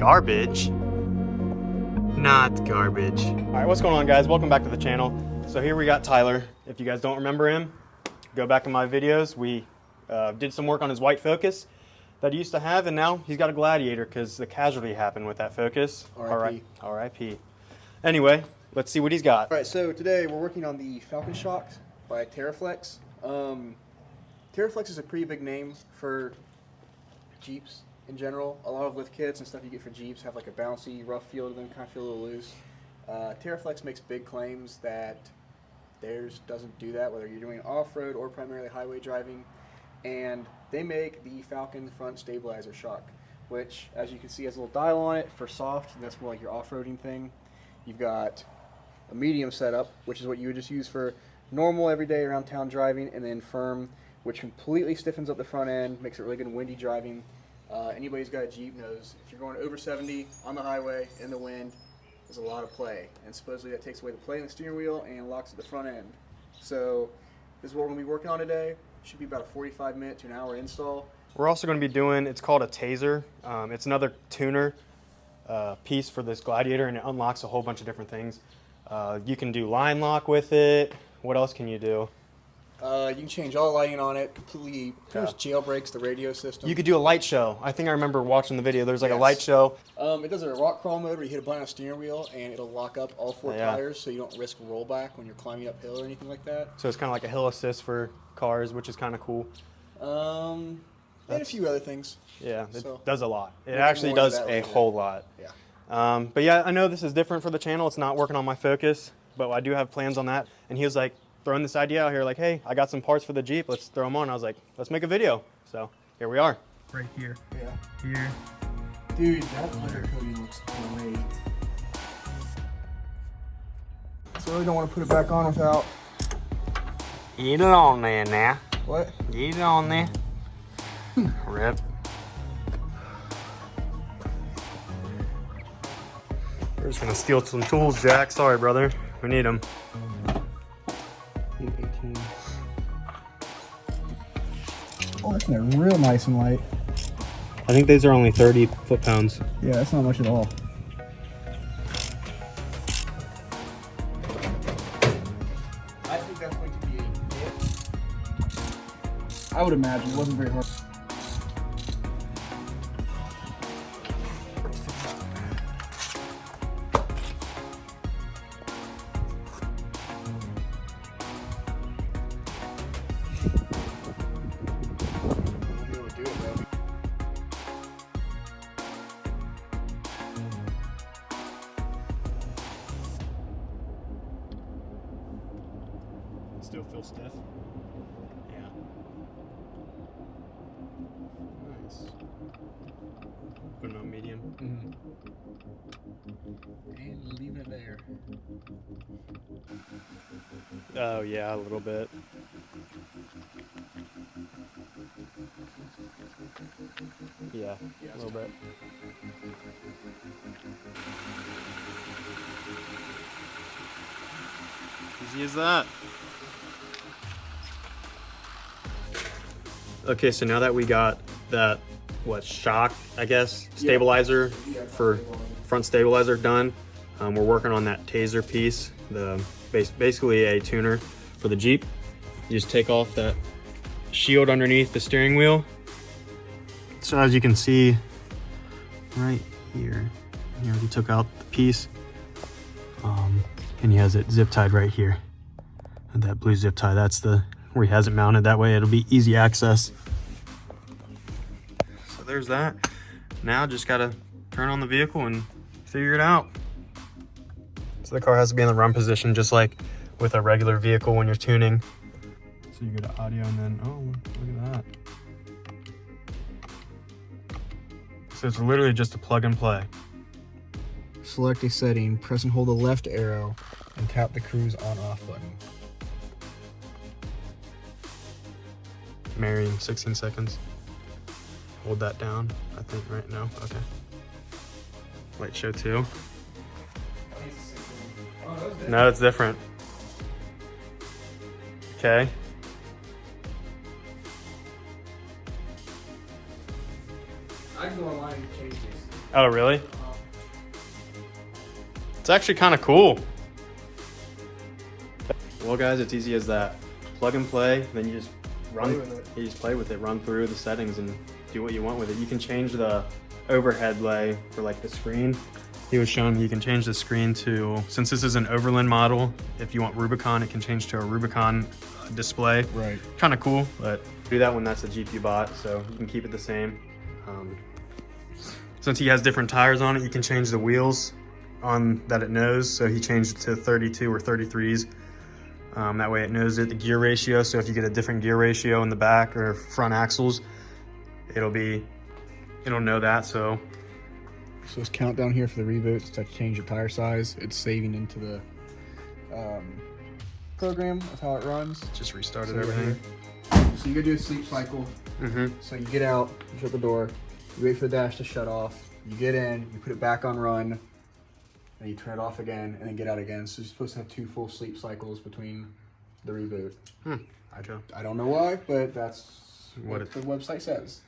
garbage. Not garbage. All right, what's going on, guys? Welcome back to the channel. So here we got Tyler. If you guys don't remember him, go back in my videos. We did some work on his white Focus that he used to have, and now he's got a Gladiator because the casualty happened with that Focus. R.I.P. Anyway, let's see what he's got. All right, so today we're working on the Falcon Shock by Terraflex. Terraflex is a pretty big name for Jeeps in general. A lot of lift kits and stuff you get for Jeeps have like a bouncy, rough feel to them, kind of feel a little loose. Terraflex makes big claims that theirs doesn't do that, whether you're doing off-road or primarily highway driving. And they make the Falcon Front Stabilizer shock, which, as you can see, has a little dial on it for soft, and that's more like your off-roading thing. You've got a medium setup, which is what you would just use for normal everyday around town driving, and then firm, which completely stiffens up the front end, makes it really good in windy driving. Anybody who's got a Jeep knows if you're going over 70 on the highway in the wind, there's a lot of play, and supposedly that takes away the play in the steering wheel and locks at the front end. So this is what we're going to be working on today. Should be about a 45-minute to an hour install. We're also going to be doing, it's called a Tazer. It's another tuner piece for this Gladiator, and it unlocks a whole bunch of different things. You can do line lock with it. What else can you do? You can change all the lighting on it, completely jailbreaks the radio system. You could do a light show. I think I remember watching the video. There's like a light show. It does a rock crawl mode where you hit a button on the steering wheel and it'll lock up all four tires so you don't risk rollback when you're climbing uphill or anything like that. So it's kind of like a hill assist for cars, which is kind of cool. And a few other things. Yeah, it does a lot. It actually does a whole lot. Yeah. But yeah, I know this is different for the channel. It's not working on my Focus, but I do have plans on that. And he was like, throwing this idea out here, like, hey, I got some parts for the Jeep, let's throw them on. I was like, let's make a video. So here we are. Right here. Yeah. Here. Dude, that letter coating looks great. So I really don't want to put it back on without... Get it on there now. What? Get it on there. Rip. We're just gonna steal some tools, Jack. Sorry, brother. We need them. 18. Oh, that's real nice and light. I think these are only 30 foot-pounds. Yeah, that's not much at all. I think that's going to be a hit. I would imagine it wasn't very hard. Still feel stiff. Yeah. Nice. Put it on medium. And leave it there. Oh yeah, a little bit. Yeah, a little bit. Easy as that. Okay, so now that we got that, shock, I guess, stabilizer for front stabilizer done, we're working on that Tazer piece, basically a tuner for the Jeep. You just take off that shield underneath the steering wheel. So as you can see right here, he already took out the piece, and he has it zip tied right here. And that blue zip tie, that's where he has it mounted. That way it'll be easy access. So there's that. Now just gotta turn on the vehicle and figure it out. So the car has to be in the run position, just like with a regular vehicle when you're tuning. So you go to audio and then, oh, look at that. So it's literally just a plug and play. Select a setting, press and hold the left arrow, and tap the cruise on-off button. Marrying 16 seconds. Hold that down, I think, right? No? Okay. Light show 2. No, it's different. Okay. I can go online and change this. Oh, really? It's actually kind of cool. Well, guys, it's easy as that. Plug and play, then you just run with it. You just play with it, run through the settings and do what you want with it. You can change the overhead lay for like the screen. He was showing me you can change the screen to, since this is an Overland model, if you want Rubicon, it can change to a Rubicon display. Right. Kind of cool, but do that when that's a Jeep you bought, so you can keep it the same. Since he has different tires on it, you can change the wheels on that it knows. So he changed it to 32 or 33s. That way it knows it, the gear ratio. So if you get a different gear ratio in the back or front axles, it'll know that. So this countdown here for the reboots to change your tire size. It's saving into the program of how it runs. just restarted everything. So you go do a sleep cycle. So you get out, you shut the door, you wait for the dash to shut off, you get in, you put it back on run, and you turn it off again, and then get out again. So you're supposed to have 2 full sleep cycles between the reboot. I don't know why, but that's what the website says.